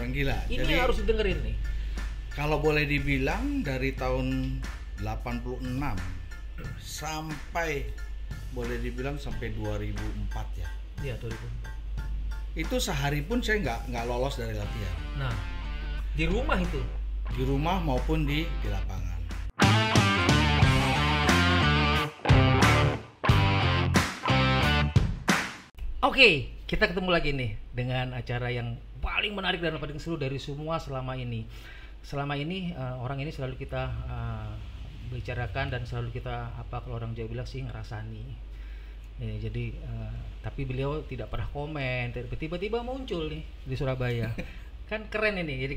orang gila. Ini Jadi, yang harus didengerin nih. kalau boleh dibilang dari tahun 86 sampai boleh dibilang sampai 2004 ya. Iya, 2004. Itu sehari pun saya nggak lolos dari latihan. Nah, di rumah itu. Di rumah maupun di lapangan. Oke, kita ketemu lagi nih dengan acara yang paling menarik dan paling seru dari semua selama ini. Selama ini orang ini selalu kita bicarakan dan selalu kita kalau orang Jawa bilang sih ngerasani. Jadi tapi beliau tidak pernah komen, tiba-tiba muncul nih di Surabaya. Kan keren ini. Jadi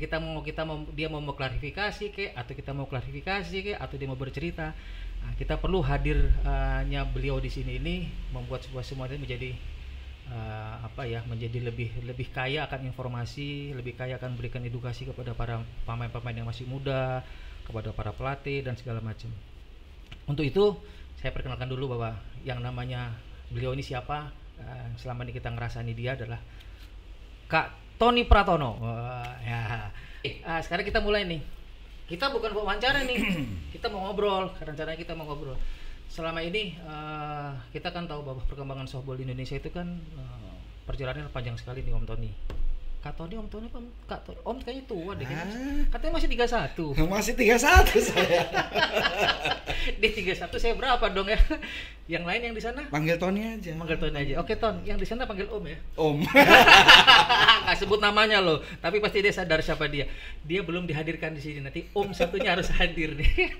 dia mau klarifikasi atau kita mau klarifikasi atau dia mau bercerita. Nah, kita perlu hadirnya beliau di sini ini membuat semua ini menjadi menjadi lebih kaya akan informasi, lebih kaya akan berikan edukasi kepada para pemain-pemain yang masih muda, kepada para pelatih dan segala macam. Untuk itu saya perkenalkan dulu bahwa yang namanya beliau ini siapa. Selama ini kita ngerasani dia adalah Kak Tony Pratono. Sekarang kita mulai nih. Kita bukan wawancara nih, kita mau ngobrol. Rencananya kita mau ngobrol. Selama ini kita kan tahu bahwa perkembangan softball di Indonesia itu kan perjalanannya panjang sekali nih Om Tony. Kak Tony, Om Tony, Om kayaknya tua deh. Katanya masih 31. Masih 31 saya. Di 31 saya berapa dong ya? Yang lain yang di sana? Panggil Tony aja. Panggil Tony aja. Oke Ton, yang di sana panggil Om ya. Om. Nggak sebut namanya loh, tapi pasti dia sadar siapa dia. Dia belum dihadirkan di sini. Nanti Om satunya harus hadir nih.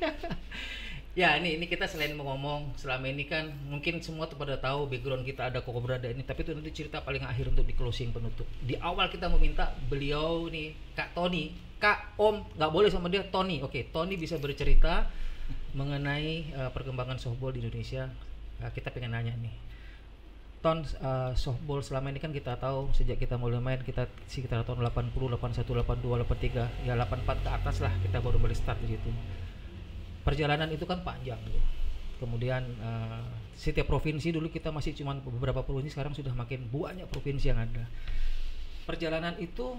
Ya ini kita selain mau ngomong selama ini kan mungkin semua tuh pada tahu background kita ada Koko Berada ini, tapi itu nanti cerita paling akhir untuk di closing penutup. Di awal kita mau minta beliau nih Kak Tony, Kak Om nggak boleh sama dia Tony. Oke, Tony bisa bercerita mengenai perkembangan softball di Indonesia. Kita pengen nanya nih, Ton, softball selama ini kan kita tahu sejak kita mulai main kita sekitar tahun 80, 81, 82, 83, ya 84 ke atas lah kita baru mulai start di situ. Perjalanan itu kan panjang gitu. Kemudian setiap provinsi dulu kita masih cuma beberapa provinsi, sekarang sudah makin banyak provinsi yang ada. Perjalanan itu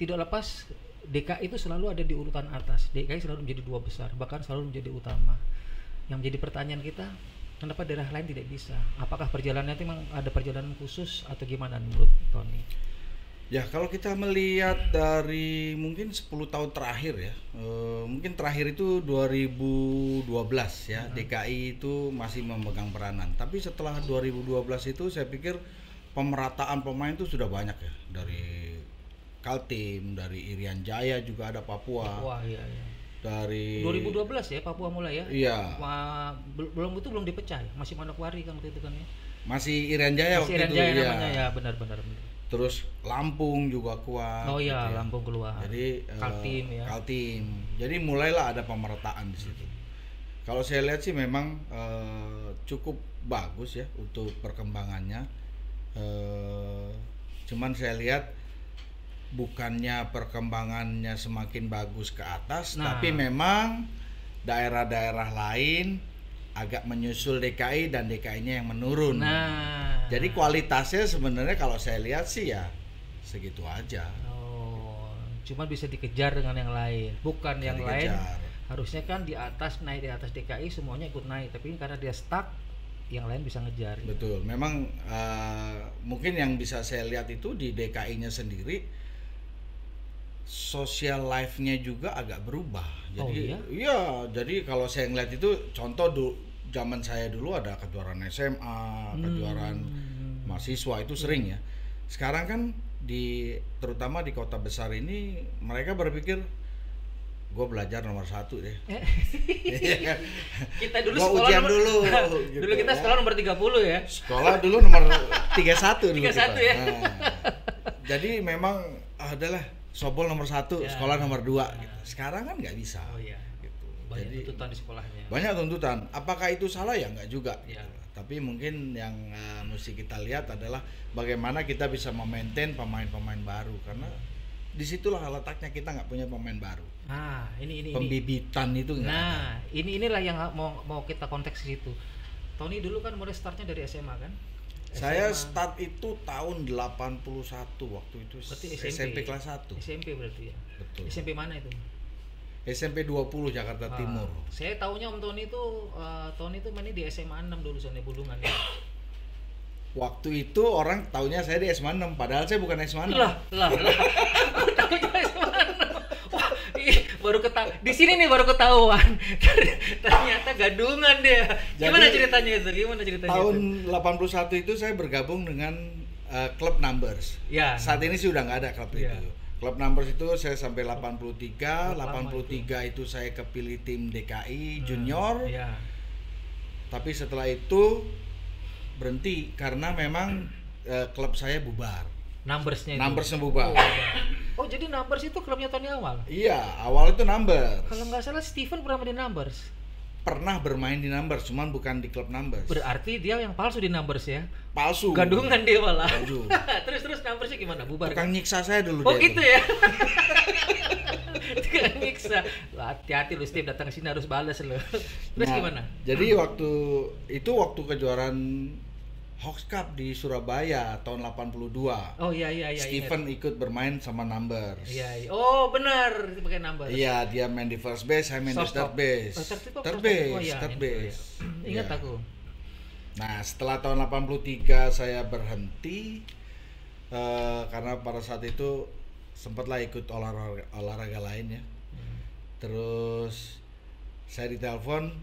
tidak lepas DKI itu selalu ada di urutan atas. DKI selalu menjadi dua besar, bahkan selalu menjadi utama. Yang menjadi pertanyaan kita, kenapa daerah lain tidak bisa? Apakah perjalanannya memang ada perjalanan khusus atau gimana menurut Tony? Ya kalau kita melihat dari mungkin 10 tahun terakhir ya, mungkin terakhir itu 2012 ya, DKI itu masih memegang peranan. Tapi setelah 2012 itu saya pikir pemerataan pemain itu sudah banyak ya, dari Kaltim, dari Irian Jaya juga ada Papua. Iya. Dari 2012 ya Papua mulai ya. Iya. Belum dipecah ya, masih Manokwari kan waktu itu kan ya. Masih Irian Jaya waktu itu. Irian Jaya namanya ya, benar. Terus Lampung juga kuat. Oh iya, gitu ya. Lampung keluar. Jadi Kaltim ya. Kaltim. Jadi mulailah ada pemerataan di situ. Kalau saya lihat sih memang cukup bagus ya untuk perkembangannya. Cuman saya lihat bukannya perkembangannya semakin bagus ke atas, tapi memang daerah-daerah lain agak menyusul DKI dan DKI-nya yang menurun. Jadi kualitasnya sebenarnya kalau saya lihat sih ya segitu aja. Cuma bisa dikejar dengan yang lain, bukan yang lain. Harusnya kan di atas DKI semuanya ikut naik, tapi karena dia stuck, yang lain bisa ngejar. Betul. Memang mungkin yang bisa saya lihat itu di DKI-nya sendiri social life-nya juga agak berubah. Jadi iya, jadi kalau saya ngeliat itu contoh zaman saya dulu ada kejuaraan SMA, kejuaraan mahasiswa itu sering ya. Sekarang kan terutama di kota besar ini mereka berpikir gue belajar nomor 1 deh. Kita dulu gua sekolah ujian nomor, dulu. Gitu, dulu kita sekolah nomor 30 ya. Sekolah dulu nomor 31 dulu 31 kita. ya. Jadi memang adalah softball nomor 1, sekolah nomor 2 gitu. Sekarang kan nggak bisa. Gitu. Banyak Jadi, tuntutan di sekolahnya. Banyak tuntutan. Apakah itu salah ya? Nggak juga. Ya. Gitu. Tapi mungkin yang mesti kita lihat adalah bagaimana kita bisa memaintain pemain-pemain baru, karena disitulah letaknya kita nggak punya pemain baru. Ini pembibitan itu nggak ada. Inilah yang mau kita konteks situ. Tony dulu kan mulai startnya dari SMA kan? Saya SMA. start itu tahun 81 waktu itu. Berarti SMP kelas 1. SMP berarti ya. Betul. SMP mana itu? SMP 20 Jakarta Timur. Saya taunya Om Tony itu mainnya di SMA 6 dulu soalnya Bulungan ya. Waktu itu orang taunya saya di SMA 6, padahal saya bukan SMA 6. Lah. Aku taunya SMA 6. Wah, baru ketahuan. Di sini nih baru ketahuan. Ternyata gadungan dia. Gimana Jadi, ceritanya itu? Tahun 81 itu saya bergabung dengan klub Numbers. Ya. Saat ini sih udah nggak ada klub Ya. itu. Klub Numbers itu saya sampai 83, Lama 83 itu saya kepilih tim DKI Junior. Ya. Tapi setelah itu berhenti karena memang klub saya bubar. Numbersnya itu. Numbersnya bubar. Oh, jadi Numbers itu klubnya Tony awal. Iya, awal itu Numbers. Kalau nggak salah Steven pernah main di Numbers. Pernah bermain di Numbers, cuman bukan di klub Numbers. Berarti dia yang palsu di Numbers ya. Palsu. Gadungan dia malah. Palsu. terus Numbersnya gimana? Bubar. Tukang nyiksa saya dulu. Oh dia gitu tuh. ya. Tukang nyiksa. Wah, hati-hati lu Steve datang ke sini harus balas lu. Terus Nah, gimana? Jadi waktu kejuaraan Hawks Cup di Surabaya tahun 82. Oh iya. Steven ikut bermain sama Numbers. Iya. Oh benar, itu pakai Numbers. Iya, dia main di first base, saya main di third base. Third base. Ingat Iya. aku. Nah, setelah tahun 83 saya berhenti karena pada saat itu sempatlah ikut olahraga lain ya. Terus saya ditelepon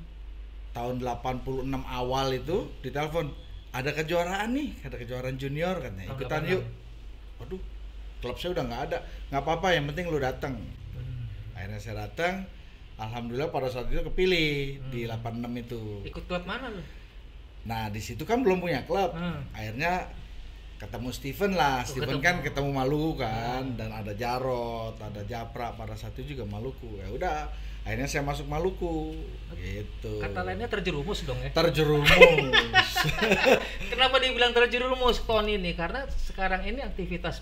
tahun 86 awal itu ditelepon, ada kejuaraan junior katanya, ikutan yuk. Waduh, klub saya udah nggak ada, nggak apa-apa, yang penting lu datang. Akhirnya saya datang, alhamdulillah pada saat itu kepilih di 86 itu. Ikut klub mana lu? Nah di situ kan belum punya klub, akhirnya ketemu Steven lah. Steven kan ketemu Maluku kan, dan ada Jarot, ada Japra pada saat itu juga Maluku. Ya udah, akhirnya saya masuk Maluku gitu. Kata lainnya terjerumus dong ya. Terjerumus. Kenapa dibilang terjerumus Tony ini? Karena sekarang ini aktivitas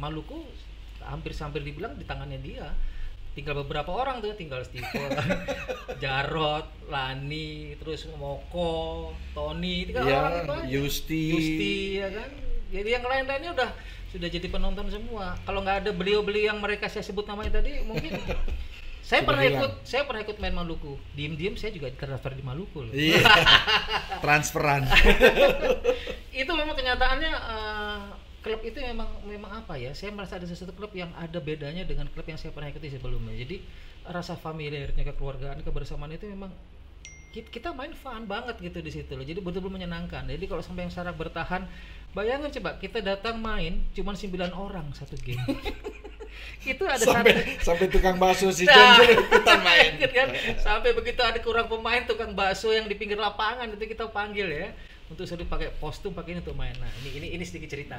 Maluku hampir dibilang di tangannya dia. Tinggal beberapa orang tuh, tinggal Steven, Jarot, Lani, terus Moko, Tony, tiga orang itu aja. Yusti ya kan. Jadi yang lain-lainnya sudah jadi penonton semua. Kalau nggak ada beliau-beliau yang mereka saya sebut namanya tadi, mungkin saya pernah ikut main Maluku. Diem-diem saya juga transfer di Maluku loh. Iya. Transferan. Itu memang kenyataannya klub itu memang apa ya? Saya merasa ada sesuatu klub yang ada bedanya dengan klub yang saya pernah ikuti sebelumnya. Jadi rasa familiarnya, kekeluargaan, kebersamaan itu memang kita main fun banget gitu di situ loh. Jadi betul-betul menyenangkan. Jadi kalau sampai yang Sarak bertahan, bayangin coba kita datang main cuman 9 orang satu game. Itu ada sampai tukang bakso si John ikutan main. Kan? Sampai begitu ada kurang pemain, tukang bakso yang di pinggir lapangan itu kita panggil ya. Untuk sudah pakai kostum, pakai ini untuk main. Nah, ini sedikit cerita.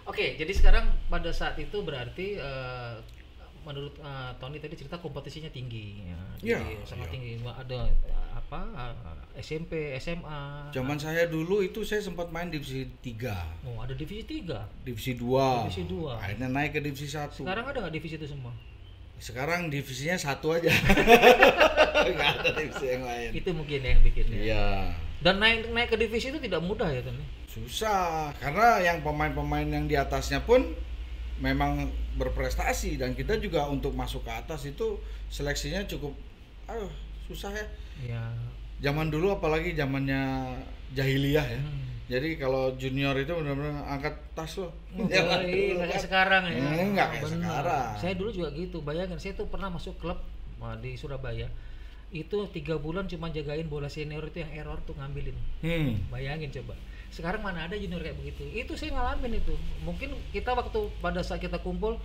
Oke, jadi sekarang pada saat itu berarti menurut Tony tadi cerita kompetisinya tinggi ya. Jadi sangat tinggi. Ada SMP, SMA. Zaman saya dulu itu saya sempat main divisi 3. Oh, ada divisi 3. Divisi 2. Divisi 2. Akhirnya naik ke divisi 1. Sekarang ada nggak divisi itu semua? Sekarang divisinya 1 aja. Nggak ada divisi yang lain. Itu mungkin yang bikinnya. Iya. Dan naik ke divisi itu tidak mudah ya, Tony? Susah, karena yang pemain-pemain yang di atasnya pun memang berprestasi, dan kita juga untuk masuk ke atas itu seleksinya cukup susah ya. Iya. Zaman dulu apalagi zamannya jahiliyah ya. Jadi kalau junior itu benar-benar angkat tas loh. Nggak kayak sekarang ya. Nggak kayak sekarang. Saya dulu juga gitu. Bayangin, saya tuh pernah masuk klub di Surabaya. Itu 3 bulan cuma jagain bola senior itu yang error tuh ngambilin. Bayangin coba. Sekarang mana ada junior kayak begitu. Itu saya ngalamin itu. Mungkin kita waktu pada saat kita kumpul,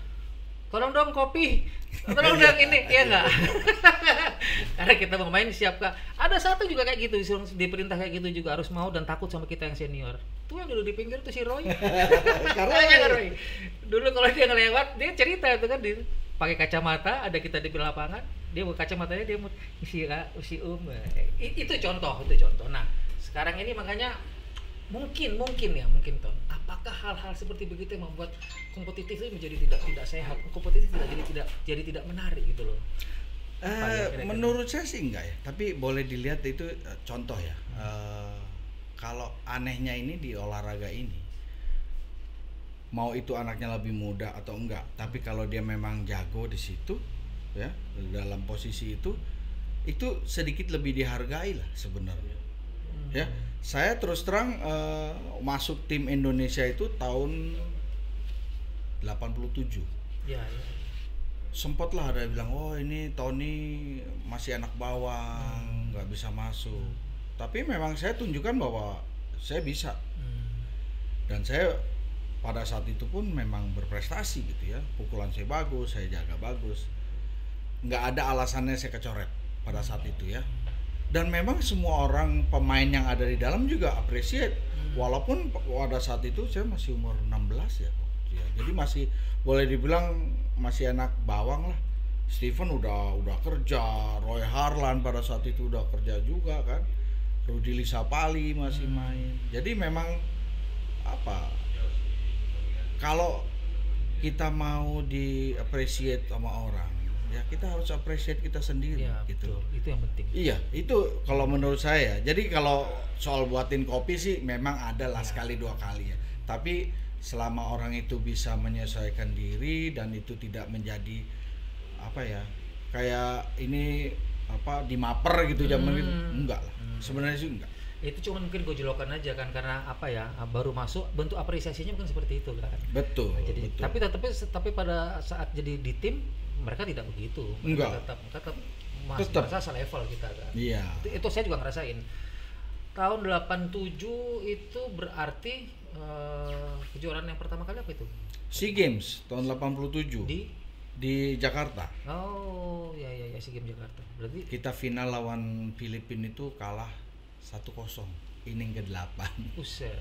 tolong dong kopi, tolong dong ini, ya enggak? Karena kita mau main siap Kak. Ada satu juga kayak gitu, diperintah kayak gitu juga harus mau dan takut sama kita yang senior. Tuh yang dulu di pinggir tuh si Roy. Karena Roy. Dulu kalau dia ngelewat, dia cerita itu kan pakai kacamata, ada kita di lapangan, dia buka kacamatanya, dia mau isi itu contoh. Nah, sekarang ini makanya mungkin Ton, apakah hal-hal seperti begitu yang membuat kompetitif itu menjadi tidak sehat, kompetitif jadi tidak menarik gitu loh. Menurut saya sih enggak ya, tapi boleh dilihat itu contoh ya. kalau anehnya ini di olahraga ini, mau itu anaknya lebih muda atau enggak, tapi kalau dia memang jago di situ ya, dalam posisi itu sedikit lebih dihargai lah sebenarnya. Ya, saya terus terang masuk tim Indonesia itu tahun 87. Ya, ya. Sempat lah ada yang bilang, oh ini Tony masih anak bawang, nggak bisa masuk. Tapi memang saya tunjukkan bahwa saya bisa. Dan saya pada saat itu pun memang berprestasi gitu ya. Pukulan saya bagus, saya jaga bagus. Nggak ada alasannya saya kecoret pada saat itu ya. Dan memang semua orang pemain yang ada di dalam juga appreciate. Walaupun pada saat itu saya masih umur 16 ya. Jadi masih boleh dibilang masih anak bawang lah. Steven udah kerja, Roy Harlan pada saat itu udah kerja juga kan. Rudy Lisapali masih main. Jadi memang apa? Kalau kita mau di-appreciate sama orang, ya kita harus appreciate kita sendiri Ya, gitu. betul. Itu yang penting. Iya, itu kalau menurut saya. Jadi kalau soal buatin kopi sih memang ada lah sekali dua kali ya. Tapi selama orang itu bisa menyesuaikan diri dan itu tidak menjadi apa ya, kayak ini apa dimaper gitu zaman itu, enggak lah. Sebenarnya sih enggak. Itu cuma mungkin gojolokan aja kan, karena apa ya, baru masuk, bentuk apresiasinya bukan seperti itu kan. Betul. Nah, jadi betul. tapi pada saat jadi di tim mereka tidak begitu. Enggak. Tetap masih Tetap. merasa selevel kita kan. Iya. Itu saya juga ngerasain. Tahun 87 itu berarti kejuaraan yang pertama kali apa itu? SEA Games tahun 87 di Jakarta. Oh, ya SEA Games Jakarta. Berarti Kita final lawan Filipina itu kalah 1-0 inning ke-8. Buset.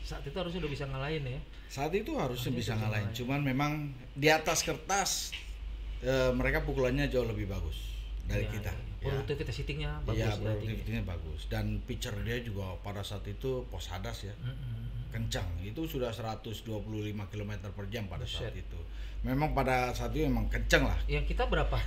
Saat itu harusnya udah bisa ngalahin ya. Saat itu harusnya bisa bisa ngalahin, ngalahin. cuman memang di atas kertas mereka pukulannya jauh lebih bagus dari Ya, kita. ya. Produktivitas hittingnya bagus. Iya, ya, tinggi. produktivitasnya bagus dan pitcher dia juga pada saat itu Posadas ya. Kencang. Itu sudah 125 km per jam pada saat Buset. itu. Memang pada saat itu memang kencang lah. Yang kita berapa?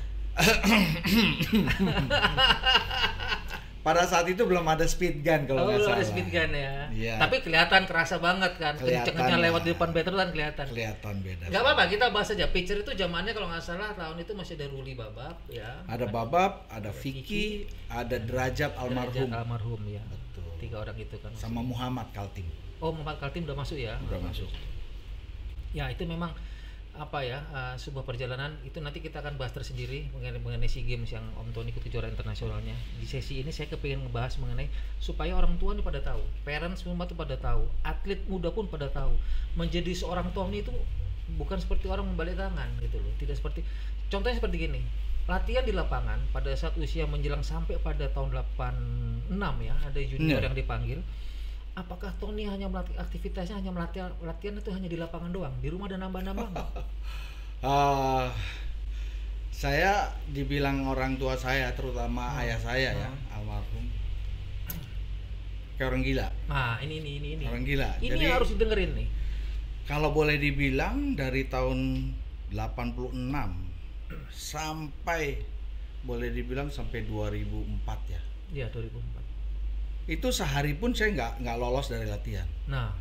Pada saat itu belum ada speed gun kalau nggak belum salah. ada speed gun ya. Iya. Tapi kelihatan kerasa banget kan. Kelihatan Kencengnya lah. lewat di depan batter kan kelihatan. Kelihatan beda. Gak apa-apa, kita bahas aja. Pitcher itu zamannya kalau nggak salah tahun itu masih ada Ruli Babab ya. Ada Babab, ada Vicky, ada Derajat almarhum. Derajat almarhum ya. Betul. 3 orang itu kan. Sama Muhammad Kaltim. Oh, Muhammad Kaltim udah masuk ya. Udah masuk. Ya, itu memang apa ya, sebuah perjalanan itu nanti kita akan bahas tersendiri mengenai SEA Games yang Om Tony ikut kejuaraan internasionalnya. Di sesi ini saya kepingin ngebahas mengenai supaya orang tua nih pada tahu, parents semua tuh pada tahu, atlet muda pun pada tahu, menjadi seorang Tony itu bukan seperti orang membalik tangan gitu loh. Tidak seperti, contohnya seperti gini, latihan di lapangan pada saat usia menjelang sampai pada tahun 86 ya, ada junior yang dipanggil. Apakah Tony hanya melatih, aktivitasnya hanya latihan itu hanya di lapangan doang, di rumah ada nambah-nambah nggak? Saya dibilang orang tua saya, terutama ayah saya ya, almarhum, kayak orang gila. Nah, ini. Orang gila. Ini Jadi harus didengerin nih. kalau boleh dibilang dari tahun 86 sampai boleh dibilang sampai 2004 ya. Iya, 2004. Itu sehari pun saya nggak lolos dari latihan. Nah,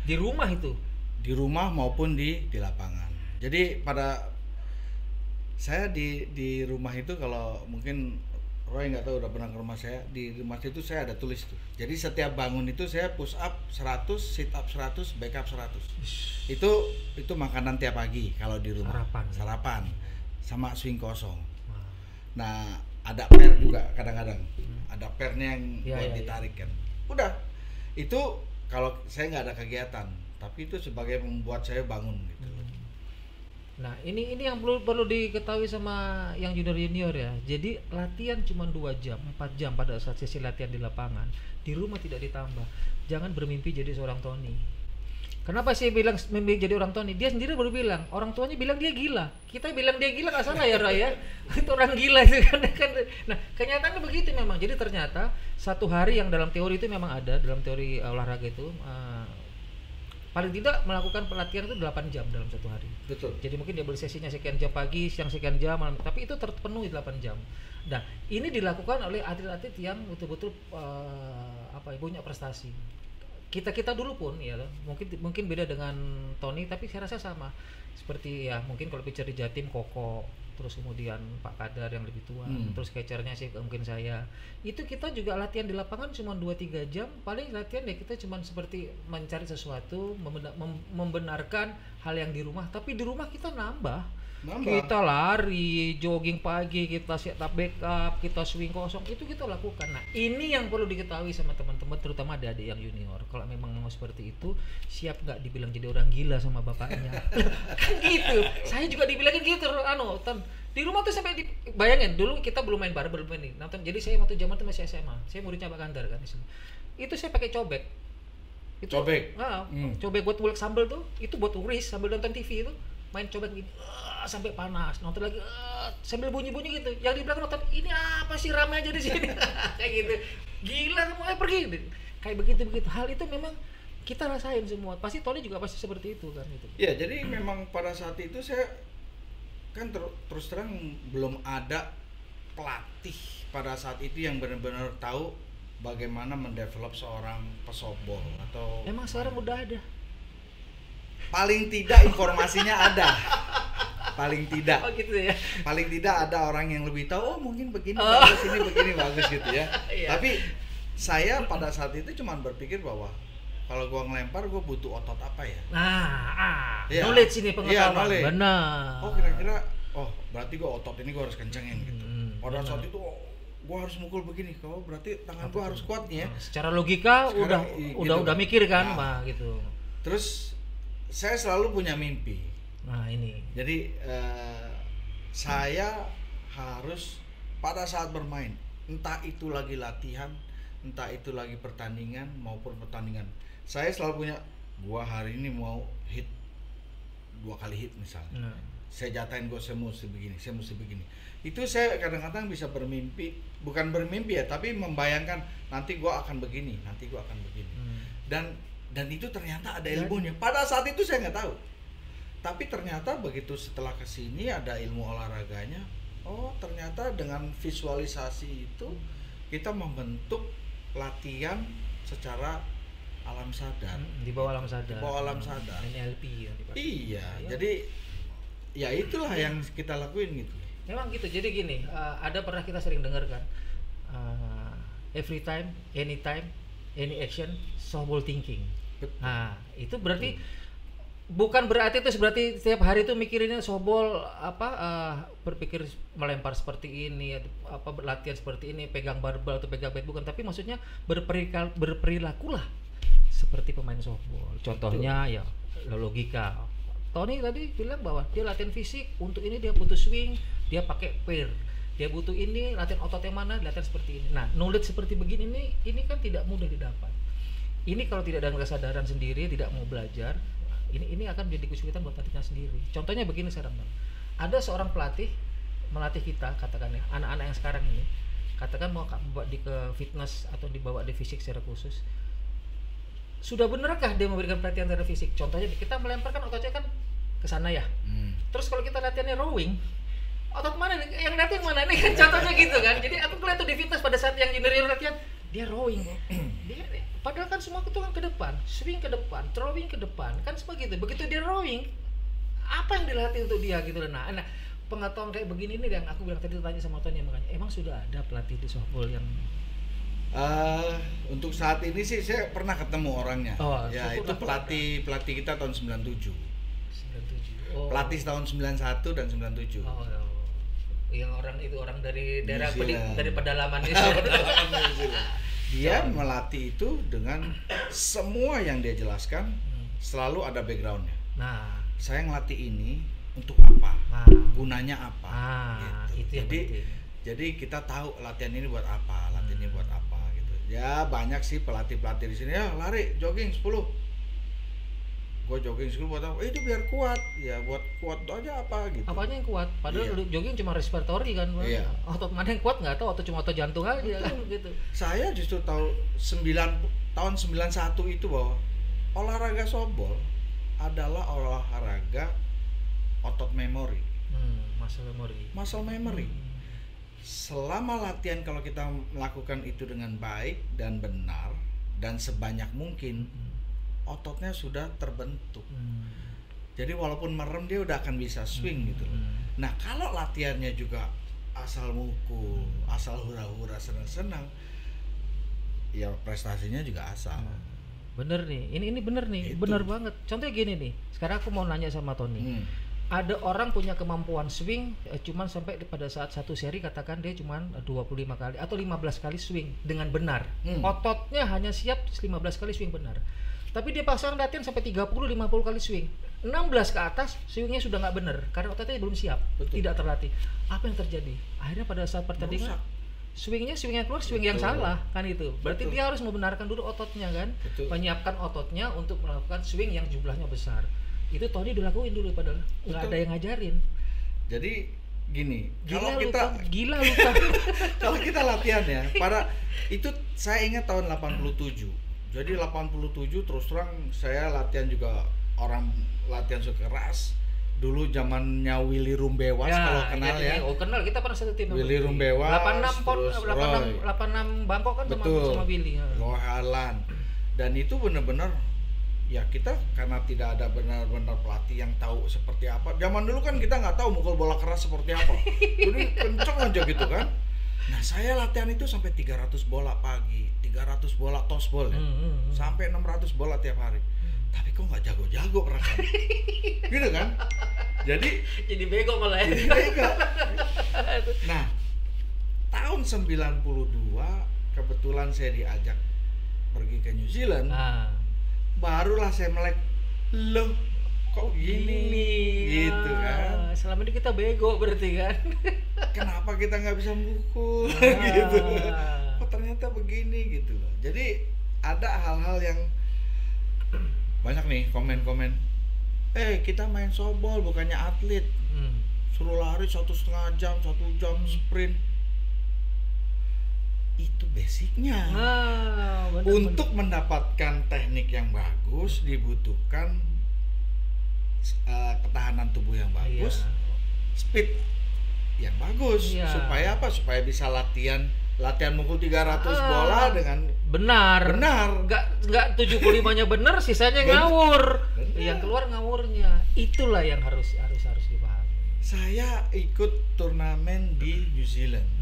di rumah itu. Di rumah maupun di lapangan. Jadi pada saya di rumah itu, kalau mungkin Roy nggak tahu udah pernah ke rumah saya, di rumah itu saya ada tulis tuh. Jadi setiap bangun itu saya push up 100, sit up 100, back up 100. Itu makanan tiap pagi kalau di rumah. Sarapan sama swing kosong. Nah, ada per juga kadang-kadang. Ada pernya yang buat ditarik kan. Udah. Itu kalau saya nggak ada kegiatan, tapi itu sebagai membuat saya bangun gitu. Nah, ini yang perlu diketahui sama yang junior ya. Jadi latihan cuma 2 jam, 4 jam pada saat sesi latihan di lapangan. Di rumah tidak ditambah. Jangan bermimpi jadi seorang Tony. Kenapa sih bilang mimpi jadi orang Tony? Dia sendiri baru bilang, orang tuanya bilang dia gila. Kita bilang dia gila nggak salah ya, Roy ya. Itu orang gila itu kan. Nah, kenyataannya begitu memang. Jadi ternyata satu hari yang dalam teori itu memang ada, dalam teori olahraga itu paling tidak melakukan pelatihan itu 8 jam dalam satu hari. Betul. Jadi mungkin dia beli sesinya sekian jam pagi, siang sekian jam, malam, tapi itu terpenuhi 8 jam. Nah, ini dilakukan oleh atlet-atlet yang betul-betul punya prestasi. Kita dulu pun ya, mungkin beda dengan Tony, tapi saya rasa sama. Seperti ya mungkin kalau pitcher di Jatim Koko, terus kemudian Pak Kadar yang lebih tua, terus catchernya sih mungkin saya. Itu kita juga latihan di lapangan cuma 2-3 jam, paling latihan ya kita cuma seperti mencari sesuatu, membenarkan hal yang di rumah, tapi di rumah kita nambah. Kita lari, jogging pagi, kita setup backup, kita swing kosong, itu kita lakukan. Nah, ini yang perlu diketahui sama teman-teman, terutama adik-adik yang junior. Kalau memang mau seperti itu, siap nggak dibilang jadi orang gila sama bapaknya? Kan gitu. Saya juga dibilangin gitu, di rumah tuh sampai bayangin dulu kita belum main barbel nih, nonton. Jadi saya waktu zaman itu masih SMA, saya muridnya Pak Kandar kan. Itu saya pakai cobek. Cobek. Cobek buat ngulek sambal tuh, itu buat uris sambil nonton TV itu. Main cobek gini sampai panas, nonton lagi sambil bunyi-bunyi gitu. Yang di belakang nonton, ini apa sih ramai aja di sini. Kayak gitu. Gila kamu pergi. Kayak begitu. Hal itu memang kita rasain semua. Pasti Tony juga pasti seperti itu kan gitu. Ya, jadi memang pada saat itu saya kan terus terang belum ada pelatih pada saat itu yang benar-benar tahu bagaimana mendevelop seorang pesoftball atau emang sekarang udah ada. Paling tidak informasinya ada. Paling tidak. Oh gitu ya. Paling tidak ada orang yang lebih tahu, mungkin begini bagus, ini begini bagus gitu ya. Iya. Tapi saya pada saat itu cuma berpikir bahwa kalau gua ngelempar gua butuh otot apa ya? Ya. Knowledge ini pengetahuan. Iya, benar. Oh, kira-kira berarti gua otot ini gua harus kencengin gitu. Pada saat itu gua harus mukul begini. Kalau berarti tangan gua harus kuat nih ya. Secara logika sekarang, udah mikir kan, gitu. Terus saya selalu punya mimpi. Nah, ini. Jadi saya harus pada saat bermain, entah itu lagi latihan, entah itu lagi pertandingan maupun pertandingan, saya selalu punya, gua hari ini mau hit 2 kali hit misalnya. Saya jatain saya mesti begini. Itu saya kadang-kadang bisa bermimpi, bukan bermimpi ya, tapi membayangkan nanti gua akan begini. Dan itu ternyata ada ilmunya. Pada saat itu saya nggak tahu. Tapi ternyata begitu setelah kesini ada ilmu olahraganya. Oh, ternyata dengan visualisasi itu kita membentuk latihan secara alam sadar. Di bawah alam sadar. NLP ya. Iya. Jadi ya itulah yang kita lakuin gitu. Memang gitu. Jadi gini, ada pernah kita sering dengar kan, every time, anytime, any action, softball thinking. Betul. Nah, itu berarti bukan berarti setiap hari itu mikirinnya softball berpikir melempar seperti ini, latihan seperti ini, pegang barbel atau pegang bat, bukan, tapi maksudnya berperilakulah seperti pemain softball. Contohnya ya logika. Tony tadi bilang bahwa dia latihan fisik, untuk ini dia butuh swing, dia pakai pair. Dia butuh ini, latihan otot yang mana, latihan seperti ini. Nah, knowledge seperti begini ini kan tidak mudah didapat. Ini kalau tidak ada kesadaran sendiri, tidak mau belajar, ini akan menjadi kesulitan buat pelatihnya sendiri. Contohnya begini sekarang, ada seorang pelatih melatih kita, katakan ya, anak-anak yang sekarang ini, katakan mau bawa ke fitness atau dibawa di fisik secara khusus. Sudah benarkah dia memberikan pelatihan terhadap fisik? Contohnya kita melemparkan ototnya kan ke sana ya. Terus kalau kita latihannya rowing, otot mana nih? Yang latihan mana nih? Kan contohnya gitu kan. Jadi aku kelihatan di fitness pada saat yang junior latihan, dia rowing. Padahal kan semua itu kan ke depan, swing ke depan, throwing ke depan, kan semua gitu. Begitu dia rowing, apa yang dilatih untuk dia gitu. Nah, pengetahuan kayak begini nih yang aku bilang tadi, tanya sama Tony, makanya emang sudah ada pelatih di softball yang untuk saat ini sih saya pernah ketemu orangnya. Ya, itu pelatih kita tahun 97. Pelatih tahun 91 dan 97. Yang orang dari daerah dari pedalaman itu. Dia melatih itu dengan semua yang dia jelaskan, selalu ada backgroundnya. Nah, saya ngelatih ini untuk apa? Gunanya apa? Gitu. Itu jadi kita tahu latihan ini buat apa, latihan ini buat apa gitu. Ya banyak sih pelatih di sini, ya lari, jogging 10. Gua jogging 10 buat apa? Itu biar kuat. Ya buat kuat aja apa gitu. Apanya yang kuat? Padahal jogging cuma respiratory kan. Iya. Otot mana yang kuat nggak tahu, atau cuma otot jantung aja kan gitu. Saya justru tahun 91 itu bahwa olahraga softball adalah olahraga otot memori, muscle memory. Selama latihan kalau kita melakukan itu dengan baik dan benar dan sebanyak mungkin, ototnya sudah terbentuk. Jadi walaupun merem dia udah akan bisa swing gitu loh. Nah kalau latihannya juga asal mukul, asal hura-hura, senang-senang, ya prestasinya juga asal. Bener nih, ini bener nih, bener banget. Contohnya gini nih, sekarang aku mau nanya sama Tony. Ada orang punya kemampuan swing cuman sampai pada saat satu seri katakan dia cuman 25 kali atau 15 kali swing dengan benar. Ototnya hanya siap 15 kali swing benar. Tapi dia pasang latihan sampai 30-50 kali swing. 16 ke atas swingnya sudah nggak benar karena ototnya belum siap. Betul. Tidak terlatih. Apa yang terjadi? Akhirnya pada saat pertandingan swing yang keluar swing yang salah kan itu. Berarti dia harus membenarkan dulu ototnya kan. Menyiapkan ototnya untuk melakukan swing yang jumlahnya besar. Itu Tony dilakuin dulu padahal nggak ada yang ngajarin. Jadi gini, gila kalau kita gila kalau kita latihan ya, itu saya ingat tahun 87. Jadi 87 terus terang saya latihan juga orang latihan suka keras. Dulu zamannya Willy Rumbewas kalau kenal ya. Oh kenal, kita pernah satu tim. Willy Rumbewas, 86 Bangkok kan sama Willy. Roy Alan. Dan itu benar-benar ya kita karena tidak ada benar-benar pelatih yang tahu seperti apa. Zaman dulu kan kita nggak tahu mukul bola keras seperti apa. Jadi kenceng aja gitu kan. Nah saya latihan itu sampai 300 bola pagi, 300 bola tossball ya, sampai 600 bola tiap hari. Tapi kok nggak jago-jago perasaan, gitu kan? Jadi bego malah. Jadi bego. Nah tahun 92 kebetulan saya diajak pergi ke New Zealand. Barulah saya melek, loh kok gini gitu kan. Selama ini kita bego berarti kan. Kenapa kita nggak bisa mukul gitu. Oh ternyata begini gitu loh. Jadi ada hal-hal yang banyak nih komen-komen. Kita main softball bukannya atlet. Suruh lari 1,5 jam, 1 jam sprint. Itu basicnya. Untuk mendapatkan teknik yang bagus dibutuhkan ketahanan tubuh yang bagus, speed yang bagus. Supaya apa? Supaya bisa latihan mukul 300 bola dengan benar. Enggak 75-nya benar, sisanya ngawur. Yang keluar ngawurnya. Itulah yang harus dipahami. Saya ikut turnamen di New Zealand.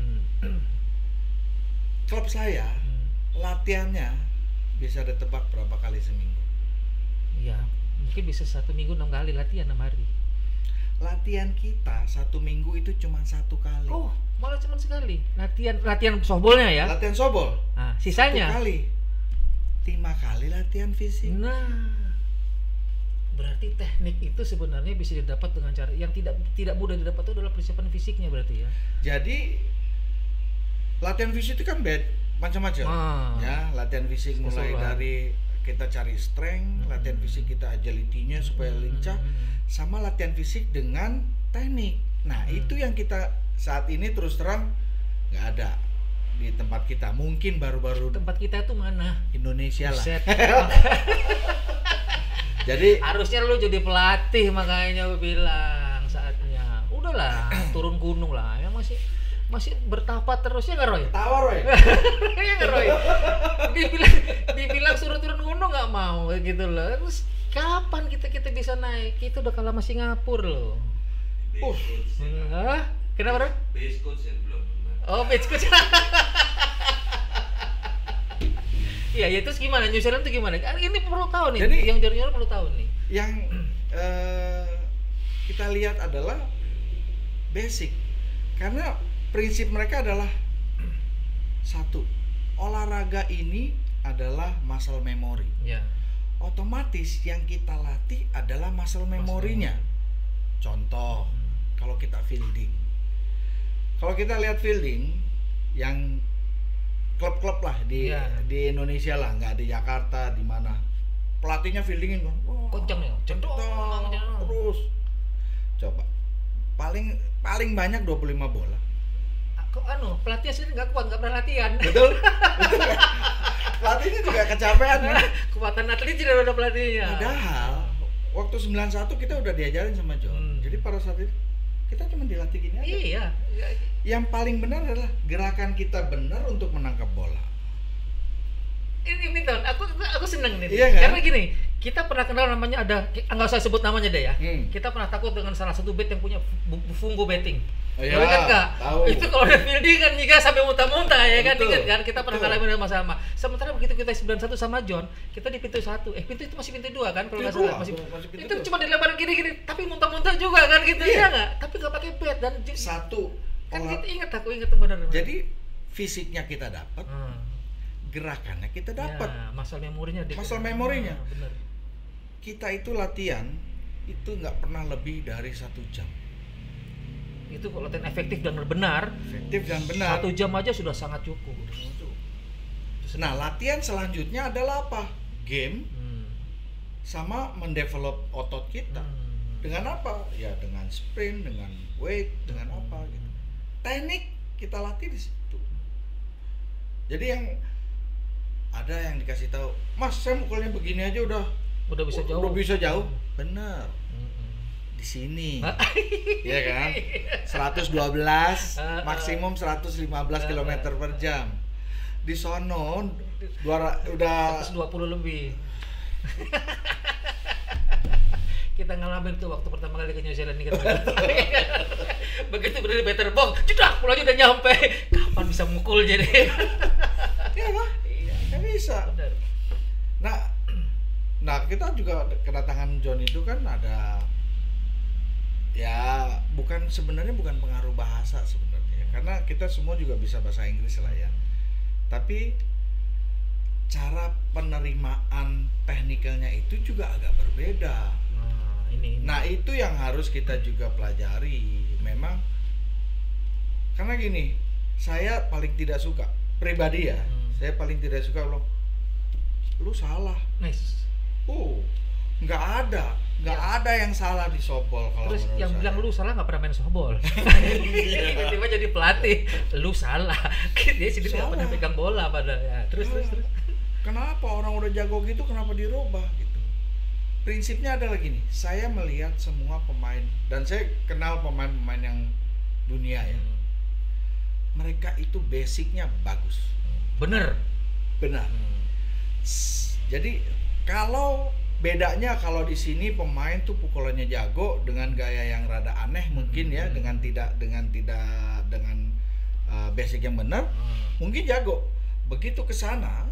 Klub saya latihannya bisa ditebak berapa kali seminggu? Ya, mungkin bisa 1 minggu 6 kali latihan 6 hari. Latihan kita 1 minggu itu cuma 1 kali. Oh, malah cuma sekali. Latihan softballnya ya? Latihan softball. Nah, sisanya 1 kali. 5 kali latihan fisik. Nah, berarti teknik itu sebenarnya bisa didapat dengan cara yang tidak mudah didapat itu adalah persiapan fisiknya berarti ya. Jadi latihan fisik itu kan macam-macam. Ya, latihan fisik mulai dari kita cari strength, latihan fisik kita agility-nya supaya lincah, sama latihan fisik dengan teknik. Nah, itu yang kita saat ini terus terang nggak ada di tempat kita. Mungkin baru-baru tempat kita itu mana? Indonesia lah. Jadi harusnya lu jadi pelatih, makanya gue bilang saatnya. Udahlah, turun gunung lah. Yang masih bertahap terus ya nggak Roy? Tawa Roy. Ya nggak Roy? Dibilang suruh turun gunung nggak mau gitu loh. Terus kapan kita bisa naik? Kita udah kalah sama Singapura loh. Kenapa Roy? Base coach yang belum benar. Oh, base coach. Iya, terus gimana? New Zealand itu gimana? Ini perlu tahu nih. Jadi yang junior perlu tahu nih. Yang kita lihat adalah basic. Karena prinsip mereka adalah satu, olahraga ini adalah muscle memory. Ya. Otomatis yang kita latih adalah muscle memorinya. Contoh, kalau kita fielding. Kalau kita lihat fielding yang klub-klub lah di Indonesia lah, nggak di Jakarta, di mana pelatihnya fieldingin kan, kenceng ya, terus coba paling banyak 25 bola. Kok pelatih sini nggak kuat, nggak pernah latihan. Betul. Pelatihnya juga kecapean kan. Kekuatan atlet tidak ada pelatihnya. Padahal waktu 91 kita udah diajarin sama John. Jadi pada saat itu kita cuma dilatih gini aja. Iya. Yang paling benar adalah gerakan kita benar untuk menangkap bola. Ini Ton, aku seneng nih. Iya kan? Karena gini, kita pernah kenal namanya ada, nggak usah sebut namanya deh ya. Kita pernah takut dengan salah satu bet yang punya fungo betting. Oh, iya, Tahu kan Kak? tahu. Itu kalau udah fielding kan juga sampai muntah-muntah ya kan, Betul. ingat kan? Kita pernah Betul. ngalamin sama-sama. Sementara begitu kita 91 sama John, kita di pintu 1. Pintu itu masih pintu 2 kan kalau nggak Pintu salah. dua, masih pintu Itu 2. cuma dilebarin gini-gini, tapi muntah-muntah juga kan gitu ya nggak? Tapi nggak pakai bet dan Satu kan olah- aku ingat tuh benar. Jadi fisiknya kita dapat, gerakannya kita dapat. Ya, muscle memorinya Muscle memorinya. bener. Kita itu latihan itu nggak pernah lebih dari 1 jam. Itu kalau latihan efektif dan benar, Efektif dan benar. 1 jam aja sudah sangat cukup. Nah, latihan selanjutnya adalah apa? Game sama mendevelop otot kita. Dengan apa? Ya dengan sprint, dengan weight, dengan apa gitu. Teknik kita latih di situ. Jadi yang ada yang dikasih tahu, Mas, saya mukulnya begini aja udah bisa jauh. Udah bisa jauh. Bener. Di sini. Ya kan? 112 maksimum 115 km per jam. Di sono udah 120 lebih. Kita ngalamin tuh waktu pertama kali ke New Zealand nih kita. Begitu berdiri better box, cedak pulangnya udah nyampe. Kapan bisa mukul jadi? Iya kan? Nggak bisa. Benar. Nah kita juga kedatangan John itu kan ada ya sebenarnya bukan pengaruh bahasa sebenarnya, karena kita semua juga bisa bahasa Inggris lah ya. Tapi cara penerimaan teknikalnya itu juga agak berbeda. Nah itu yang harus kita juga pelajari. Memang karena gini, saya paling tidak suka pribadi ya, saya paling tidak suka lu salah. Nice. Nggak ada yang salah di softball kalau Terus menurut yang saya. bilang lu salah nggak pernah main softball. Tiba-tiba jadi pelatih, lu salah. Dia sendiri nggak pernah pegang bola padahal. Ya, terus. Kenapa orang udah jago gitu kenapa dirubah gitu? Prinsipnya adalah gini, saya melihat semua pemain dan saya kenal pemain-pemain yang dunia ya. Mereka itu basicnya bagus. Bener. Jadi kalau bedanya kalau di sini pemain tuh pukulannya jago dengan gaya yang rada aneh mungkin ya, dengan basic yang benar, mungkin jago. Begitu ke sana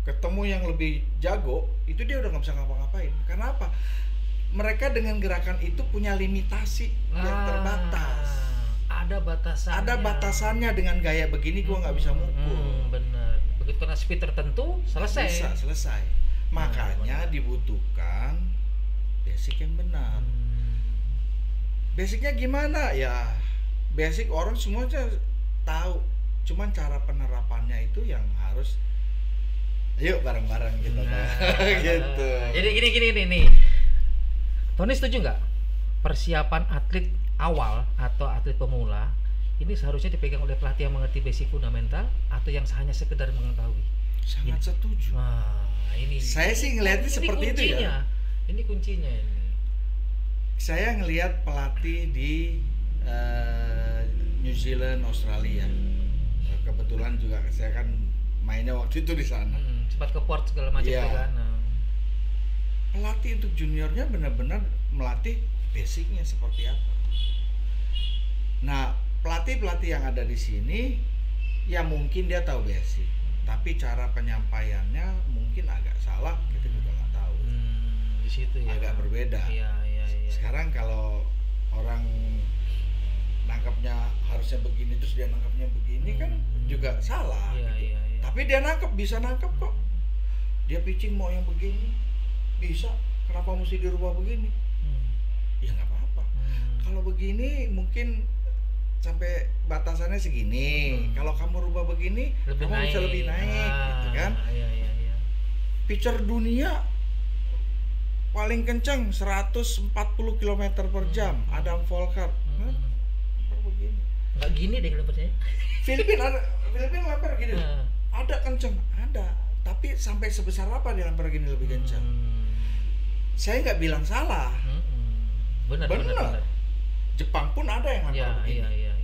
ketemu yang lebih jago, itu dia udah nggak bisa ngapa-ngapain. Karena apa? Mereka dengan gerakan itu punya limitasi yang terbatas. Ada batasannya dengan gaya begini gua nggak bisa mukul. Bener. Begitu kena speed tertentu, selesai. Bisa selesai. Makanya dibutuhkan basic yang benar. Basicnya gimana ya? Basic orang semuanya tahu. Cuman cara penerapannya itu yang harus yuk bareng-bareng gitu. Gitu. Jadi gini nih. Tony setuju nggak? Persiapan atlet awal atau atlet pemula ini seharusnya dipegang oleh pelatih yang mengerti basic fundamental atau yang hanya sekedar mengetahui? Sangat setuju. Ini Saya sih ngelihatnya seperti itu ya. Ini kuncinya ini. Saya ngelihat pelatih di New Zealand, Australia. Kebetulan juga saya kan mainnya waktu itu di sana. Sempat ke port segala macam Iya. kan. Pelatih untuk juniornya benar-benar melatih basicnya seperti apa. Nah, pelatih-pelatih yang ada di sini ya mungkin dia tahu basic, tapi cara penyampaiannya mungkin agak salah, kita juga nggak tahu. Di situ ya. Agak berbeda. Iya. Sekarang kalau orang nangkapnya harusnya begini terus dia nangkapnya begini kan juga salah. Iya. Tapi dia bisa nangkap kok. Dia pitching mau yang begini bisa. Kenapa mesti dirubah begini? Ya nggak apa-apa. Kalau begini mungkin sampai batasannya segini. Kalau kamu rubah begini, kamu bisa lebih naik, gitu kan? Iya. Pitcher dunia paling kencang 140 km per jam. Adam Volkart. Begini. Nggak gini deh kalau percaya. Filipina lempar gini. Ada kenceng, ada. Tapi sampai sebesar apa dia lempar gini lebih kencang? Saya nggak bilang salah. Benar. Jepang pun ada yang lempar begini. Iya.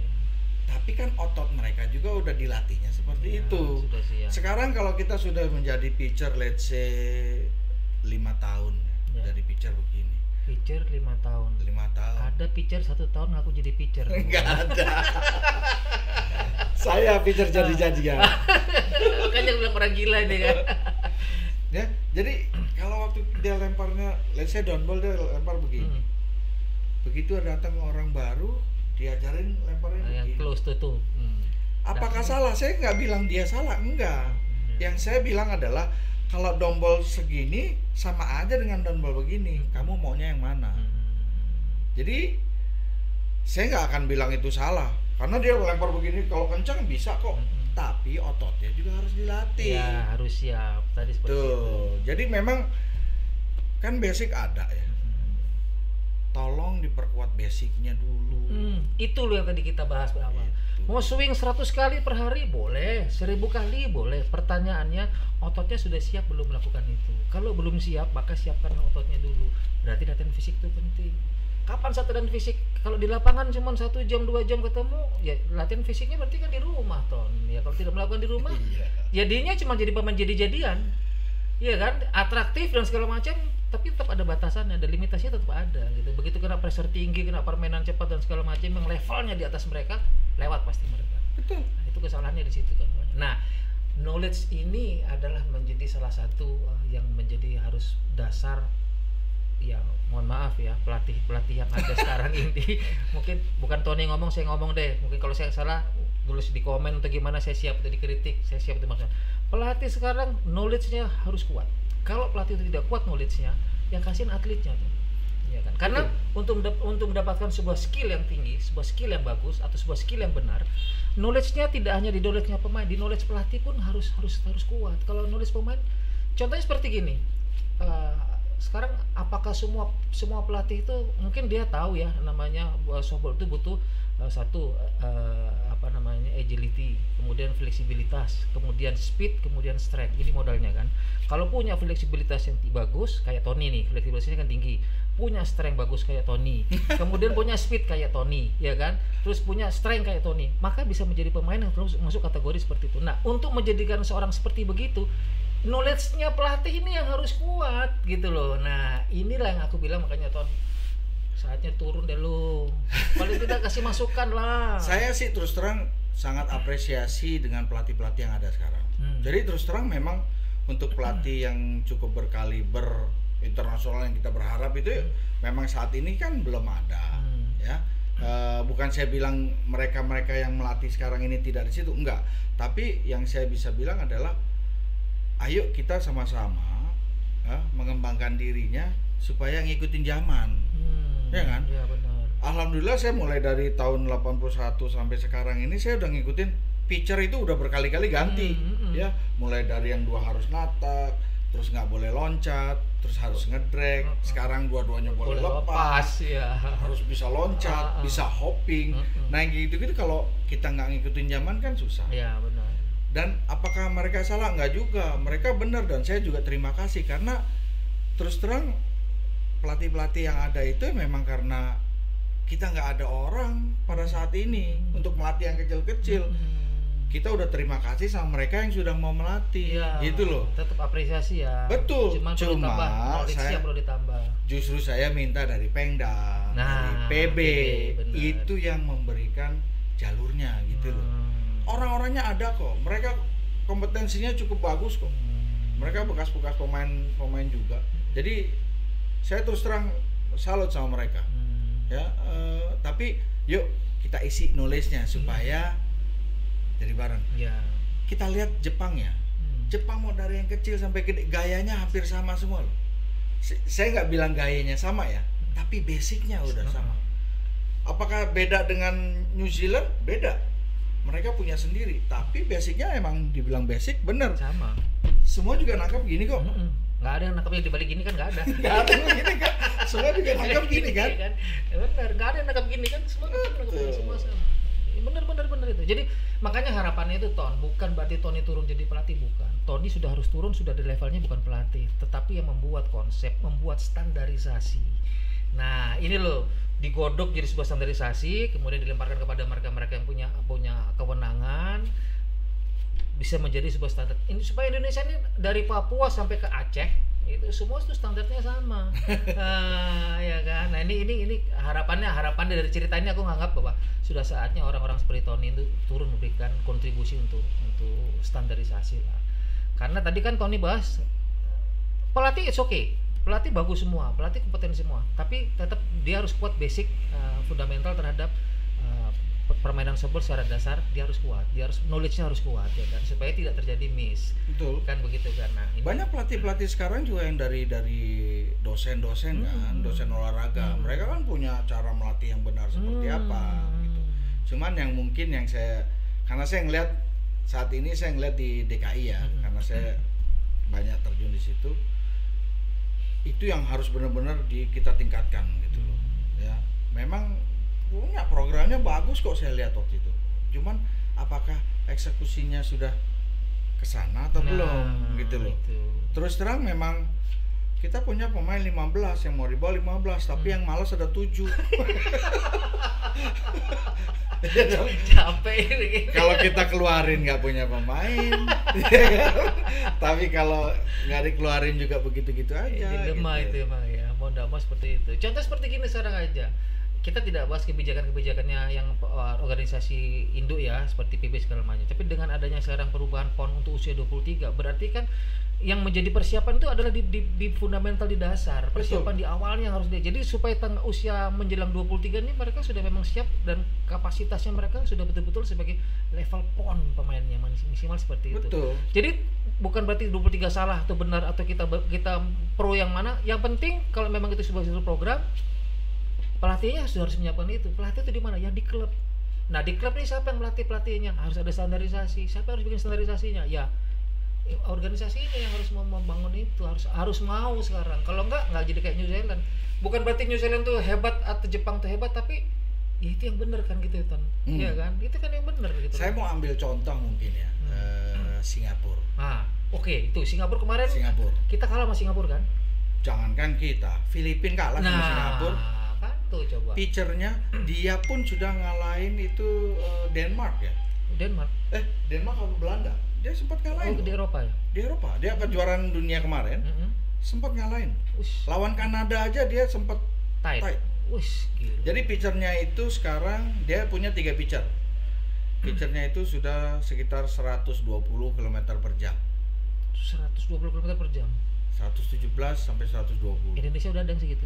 Tapi kan otot mereka juga udah dilatihnya seperti itu. Sudah siap. Sekarang kalau kita sudah menjadi pitcher, let's say 5 tahun dari pitcher begini. Pitcher 5 tahun. 5 tahun. Ada pitcher 1 tahun aku jadi pitcher. Enggak ada. Saya pitcher jadi-jadian. Makanya bilang orang gila ini kan. Ya, jadi kalau waktu dia lemparnya, let's say down ball dia lempar begini. Begitu datang orang baru, diajarin lemparnya yang begini. close tuh. Apakah salah? Saya nggak bilang dia salah, enggak. Yang saya bilang adalah kalau down ball segini sama aja dengan down ball begini. Kamu maunya yang mana? Jadi saya nggak akan bilang itu salah, karena dia lempar begini kalau kencang bisa kok. Tapi ototnya juga harus dilatih. Ya, harus siap. Tadi seperti itu. Jadi memang kan basic ada ya. Tolong diperkuat basicnya dulu. Itu loh yang tadi kita bahas berawal. Mau swing 100 kali per hari boleh, 1000 kali boleh. Pertanyaannya, ototnya sudah siap belum melakukan itu? Kalau belum siap, maka siapkan ototnya dulu. Berarti latihan fisik itu penting. Kapan latihan fisik? Kalau di lapangan cuma 1 jam 2 jam ketemu, ya latihan fisiknya berarti kan di rumah, Ton. Ya kalau tidak melakukan di rumah, jadinya cuma jadi pemain jadi-jadian. Iya kan? Atraktif dan segala macam, tapi tetap ada batasannya, ada limitasinya tetap ada gitu. Begitu kena pressure tinggi, kena permainan cepat dan segala macam yang levelnya di atas mereka, lewat pasti mereka. Betul. Nah, itu kesalahannya di situ kan. Nah, knowledge ini adalah menjadi salah satu yang menjadi harus dasar. Ya, mohon maaf ya, pelatih yang ada sekarang ini. Mungkin bukan Tony ngomong, saya ngomong deh. Mungkin kalau saya salah, tulis di komen atau gimana, saya siap untuk dikritik, saya siap untuk maksud. Pelatih sekarang knowledge-nya harus kuat. Kalau pelatih itu tidak kuat knowledge-nya, yang kasihin atletnya tuh. Ya kan? Karena untuk mendapatkan sebuah skill yang tinggi, sebuah skill yang bagus atau sebuah skill yang benar, knowledge-nya tidak hanya di knowledge-nya pemain, di knowledge pelatih pun harus kuat. Kalau knowledge pemain, contohnya seperti gini. Sekarang apakah semua pelatih itu mungkin dia tahu ya namanya softball itu butuh agility, kemudian fleksibilitas, kemudian speed, kemudian strength. Ini modalnya kan. Kalau punya fleksibilitas yang bagus kayak Tony nih, fleksibilitasnya kan tinggi. Punya strength bagus kayak Tony. Kemudian punya speed kayak Tony, ya kan? Terus punya strength kayak Tony, maka bisa menjadi pemain yang terus masuk kategori seperti itu. Nah, untuk menjadikan seorang seperti begitu, knowledge-nya pelatih ini yang harus kuat gitu loh. Nah, inilah yang aku bilang, makanya Ton, saatnya turun deh lu. Paling tidak kasih masukan lah. Saya sih terus terang sangat apresiasi dengan pelatih-pelatih yang ada sekarang. Jadi terus terang memang untuk pelatih yang cukup berkaliber internasional yang kita berharap itu memang saat ini kan belum ada. Ya. Bukan saya bilang mereka yang melatih sekarang ini tidak di situ, enggak. Tapi yang saya bisa bilang adalah ayo kita sama-sama mengembangkan dirinya supaya ngikutin zaman. Ya kan? Ya benar. Alhamdulillah saya mulai dari tahun 81 sampai sekarang ini saya udah ngikutin pitcher itu udah berkali-kali ganti. Ya, mulai dari yang 2 harus natak, terus nggak boleh loncat, terus harus ngedrag. Sekarang dua-duanya boleh lepas ya. Harus bisa loncat, bisa hopping. Nah, yang gitu-gitu kalau kita nggak ngikutin zaman kan susah. Ya benar. Dan apakah mereka salah? Nggak juga, mereka benar, dan saya juga terima kasih karena terus terang pelatih-pelatih yang ada itu memang karena kita nggak ada orang pada saat ini untuk melatih yang kecil-kecil. Kita udah terima kasih sama mereka yang sudah mau melatih, gitu loh. Tetap apresiasi ya. Betul. Cuma saya perlu ditambah. Justru saya minta dari Pengda, dari PB, itu yang memberikan jalurnya, gitu loh. Orang-orangnya ada kok, mereka kompetensinya cukup bagus kok. Mereka bekas-bekas pemain juga. Jadi saya terus terang salut sama mereka. Ya, tapi yuk kita isi knowledge-nya supaya jadi bareng. Ya. Kita lihat Jepang ya. Jepang mau dari yang kecil sampai gede, gayanya hampir sama semua loh. Saya nggak bilang gayanya sama ya, tapi basicnya udah sama. Apakah beda dengan New Zealand? Beda. Mereka punya sendiri, tapi basicnya emang dibilang basic bener. Sama. Semua juga nangkap gini kok. Nggak ada yang nangkap yang dibalik gini kan, nggak ada. Nggak ada yang gini kan. Semua juga nangkap gini kan. Ya benar, nggak ada yang nangkap gini kan. Semua nangkap gini, semua sama. Bener itu. Jadi makanya harapannya itu bukan berarti Tony turun jadi pelatih, bukan. Tony sudah harus turun, sudah di levelnya bukan pelatih, tetapi yang membuat konsep, membuat standarisasi. Nah ini loh, digodok jadi sebuah standarisasi, kemudian dilemparkan kepada mereka-mereka yang punya kewenangan, bisa menjadi sebuah standar. Ini supaya Indonesia ini dari Papua sampai ke Aceh itu semua itu standarnya sama. Ya kan. Nah ini harapan dari cerita ini aku nganggap bahwa sudah saatnya orang-orang seperti Tony itu turun memberikan kontribusi untuk standarisasi lah. Karena tadi kan Tony bahas pelatih it's okay, pelatih bagus semua, pelatih kompeten semua, tapi tetap dia harus kuat basic fundamental terhadap permainan softball secara dasar. Dia harus kuat, dia harus knowledge-nya harus kuat ya kan, supaya tidak terjadi miss. Betul. Kan begitu kan. Nah, banyak pelatih sekarang juga yang dari dosen-dosen kan, dosen olahraga. Mereka kan punya cara melatih yang benar seperti apa gitu. Cuman yang mungkin karena saya ngeliat saat ini saya ngeliat di DKI ya, karena saya banyak terjun di situ. Itu yang harus benar-benar kita tingkatkan gitu loh. Ya, memang punya programnya bagus kok saya lihat waktu itu. Cuman apakah eksekusinya sudah kesana atau belum gitu loh. Itu. Terus terang memang kita punya pemain 15 yang mau dibawa 15, tapi yang malas ada 7. Capek ini. Kalau kita keluarin nggak punya pemain, tapi kalau nggak dikeluarin juga begitu-gitu aja. Dilema gitu. Itu emang ya, mau nggak mau seperti itu. Contoh seperti gini sekarang aja. Kita tidak bahas kebijakannya yang organisasi induk ya, seperti PB segala macam. Tapi dengan adanya sekarang perubahan PON untuk usia 23, berarti kan yang menjadi persiapan itu adalah di fundamental, di dasar. Persiapan di awalnya harus jadi supaya usia menjelang 23 ini mereka sudah memang siap dan kapasitasnya mereka sudah betul-betul sebagai level PON pemainnya maksimal seperti itu. Betul. Jadi bukan berarti 23 salah atau benar atau kita pro yang mana. Yang penting kalau memang itu sebuah program, pelatihnya harus menyiapkan itu. Pelatih itu di mana? Yang di klub. Nah di klub ini siapa yang melatih pelatihnya? Harus ada standarisasi. Siapa yang harus bikin standarisasinya? Ya organisasi ini yang harus membangun itu, harus mau sekarang. Kalau nggak jadi kayak New Zealand. Bukan berarti New Zealand tuh hebat atau Jepang tuh hebat, tapi ya itu yang benar kan gitu kan. Iya kan? Itu kan yang benar gitu. Saya mau ambil contoh mungkin ya. Singapura. Oke, itu Singapura kemarin. Kita kalah sama Singapura kan? Jangankan kita, Filipina kalah sama Singapura. Tuh coba. Pitchernya dia pun sudah ngalahin itu Denmark ya. Denmark atau Belanda. Dia sempat ngalahin. Di Eropa ya? Di Eropa. Dia kejuaraan dunia kemarin. Sempat ngalahin. Lawan Kanada aja dia sempat tight. Jadi pitchernya itu sekarang dia punya 3 pitcher. Pitchernya itu sudah sekitar 120 km per jam. 120 km per jam. 117 sampai 120. Indonesia udah ada yang segitu.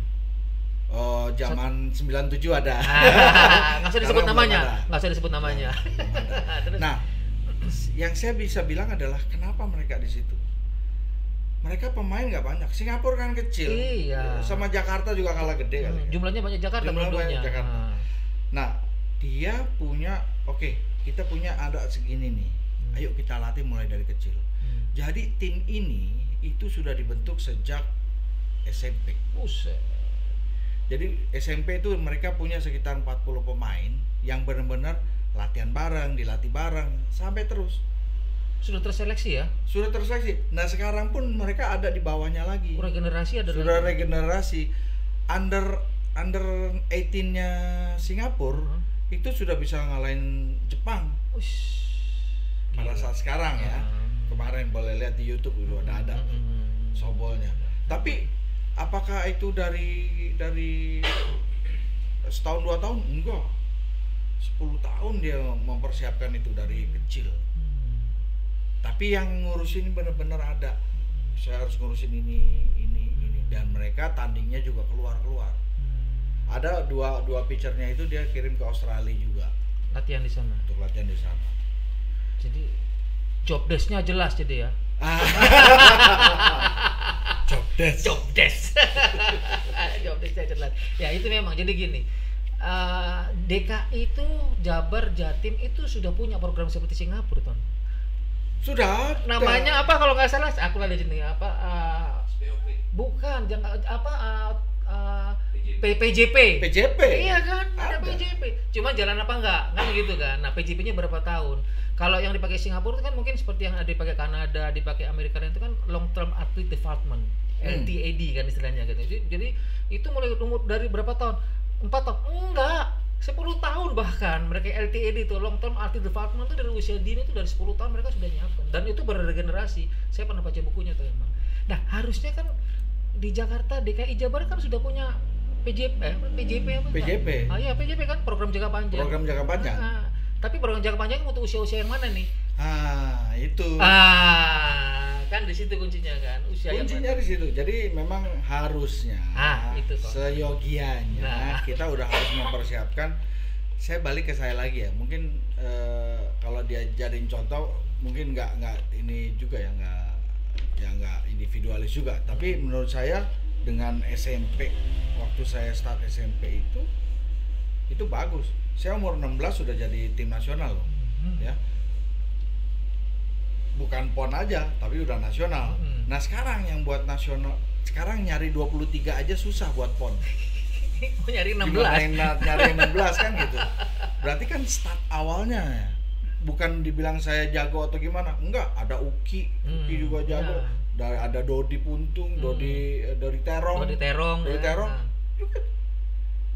Oh, zaman 97 ada. Nggak usah disebut namanya. Nah, yang saya bisa bilang adalah kenapa mereka di situ. Mereka pemain nggak banyak. Singapura kan kecil. Iya. Sama Jakarta juga kalah gede kali. Jumlahnya banyak Jakarta. Nah, dia punya kita punya ada segini nih. Ayo kita latih mulai dari kecil. Jadi tim ini itu sudah dibentuk sejak SMP. Jadi SMP itu mereka punya sekitar 40 pemain yang benar-benar latihan bareng, dilatih bareng sampai terus. Sudah terseleksi ya? Sudah terseleksi. Nah, sekarang pun mereka ada di bawahnya lagi. Regenerasi ada sudah lagi. Regenerasi. Under 18-nya Singapura itu sudah bisa ngalahin Jepang. Pada saat sekarang ya. Kemarin boleh lihat di YouTube dulu ada softballnya. Tapi apakah itu dari setahun 2 tahun? Enggak. 10 tahun dia mempersiapkan itu dari kecil. Tapi yang ngurusin benar-benar ada. Saya harus ngurusin ini dan mereka tandingnya juga keluar. Ada dua pitchernya itu dia kirim ke Australia juga. Latihan di sana. Untuk latihan di sana. Jadi job desk-nya jelas jadi ya. Job desk Jobdesknya jelas. Ya itu memang jadi gini. DKI itu Jabar Jatim itu sudah punya program seperti Singapura Ton. Sudah. Namanya apa kalau nggak salah? Aku lihat jenis apa? Bukan, jangan PJP. PJP. Iya kan, ada PJP. cuma jalan apa enggak kan gitu kan. Nah PJP-nya berapa tahun. Kalau yang dipakai Singapura itu kan mungkin seperti yang ada dipakai Kanada, dipakai Amerika, itu kan long term athlete development, LTAD kan istilahnya gitu. Jadi itu mulai umur dari berapa tahun? 4 tahun? Enggak, 10 tahun bahkan. Mereka LTAD itu long term athlete development itu dari usia dini itu dari 10 tahun mereka sudah nyiapkan, dan itu berregenerasi. Saya pernah baca bukunya tuh emang. Nah harusnya kan di Jakarta, DKI Jabar kan sudah punya PJP apa? PJP. Ah iya PJP kan, program jangka panjang. Program jangka panjang. Tapi program jangka panjang untuk usia-usia yang mana nih? Itu. Kan di situ kuncinya kan, usia Kuncinya yang di situ. Jadi memang harusnya itu kok. seyogianya kita udah harus mempersiapkan. Saya balik ke saya lagi ya. Mungkin kalau dia jadiin contoh mungkin nggak ini juga ya, nggak individualis juga. Tapi menurut saya dengan SMP, waktu saya start SMP itu bagus. Saya umur 16 sudah jadi tim nasional loh, ya. Bukan PON aja, tapi udah nasional. Nah sekarang yang buat nasional, sekarang nyari 23 aja susah buat PON. Mau nyari 16. Nyari 16 kan gitu. Berarti kan start awalnya ya. Bukan dibilang saya jago atau gimana, enggak, ada Uki juga jago. Ada Dodi Puntung, Dodi Terong. Juga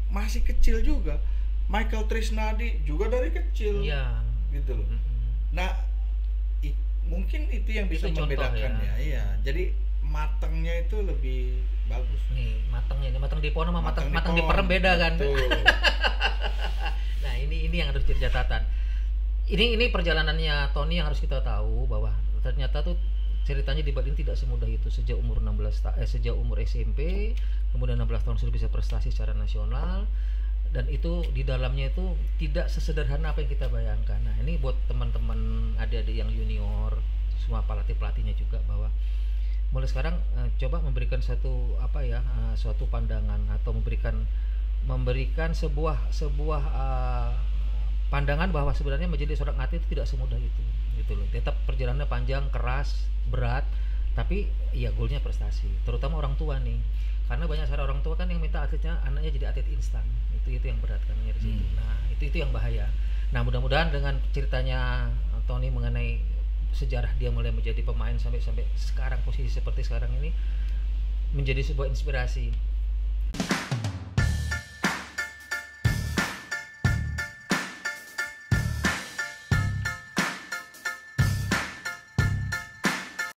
masih kecil juga. Michael Trisnadi juga dari kecil. Iya. Gitu loh. Nah, mungkin itu yang bisa itu membedakan ya. Iya. Jadi matangnya itu lebih bagus. Nih, matangnya ini matang di PON sama matang di Perem beda kan. Nah, ini yang harus jadi catatan. Ini perjalanannya Tony yang harus kita tahu, bahwa ternyata tuh ceritanya di Badin tidak semudah itu. Sejak umur sejak umur SMP, kemudian 16 tahun sudah bisa prestasi secara nasional, dan itu di dalamnya itu tidak sesederhana apa yang kita bayangkan. Nah, ini buat teman-teman adik-adik yang junior, semua pelatih-pelatihnya juga, bahwa mulai sekarang coba memberikan suatu pandangan atau memberikan sebuah pandangan bahwa sebenarnya menjadi seorang atlet itu tidak semudah itu, gitu loh. Tetap perjalanannya panjang, keras, berat, tapi ya goalnya prestasi. Terutama orang tua nih, karena banyak sekali orang tua kan yang minta atletnya, anaknya jadi atlet instan. Itu yang berat kan dari situ. Nah itu yang bahaya. Nah mudah-mudahan dengan ceritanya Tony mengenai sejarah dia mulai menjadi pemain sampai sekarang, posisi seperti sekarang ini, menjadi sebuah inspirasi